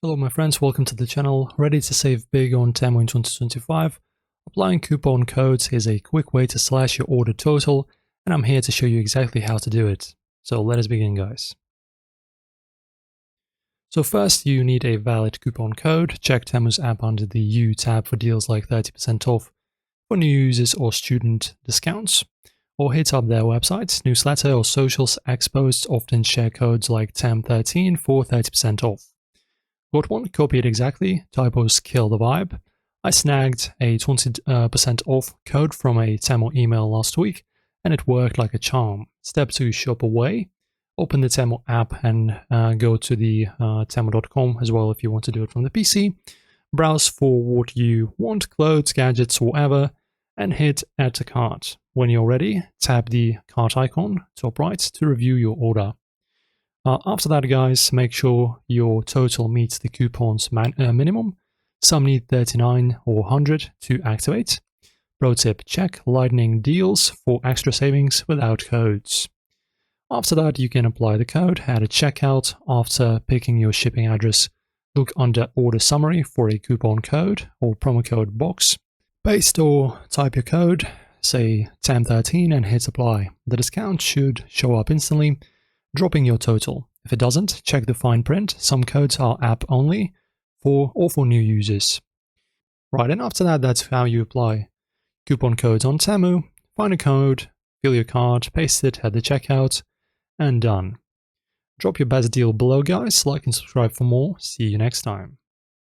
Hello my friends, welcome to the channel. Ready to save big on Temu in 2025? Applying coupon codes is a quick way to slash your order total, and I'm here to show you exactly how to do it. So let us begin, guys. So first you need a valid coupon code. Check Temu's app under the U tab for deals like 30% off for new users or student discounts. Or hit up their website, newsletter or socials. Exposts often share codes like TEM13 for 30% off. Got one? Copy it exactly. Typos kill the vibe. I snagged a 20% off code from a Temu email last week, and it worked like a charm. Step 2, shop away. Open the Temu app and go to the temu.com as well if you want to do it from the PC. Browse for what you want, clothes, gadgets, whatever, and hit add to cart. When you're ready, tap the cart icon, top right, to review your order. After that, guys, make sure your total meets the coupon's minimum. Some need 39 or 100 to activate. Pro tip, check Lightning deals for extra savings without codes. After that, you can apply the code at a checkout. After picking your shipping address, look under order summary for a coupon code or promo code box. Paste or type your code, say TEM13, and hit apply. The discount should show up instantly, dropping your total. If it doesn't, check the fine print. Some codes are app only for new users. Right, and after that, that's how you apply coupon codes on Temu. Find a code, fill your card, paste it at the checkout, and done. Drop your best deal below, guys. Like and subscribe for more. See you next time.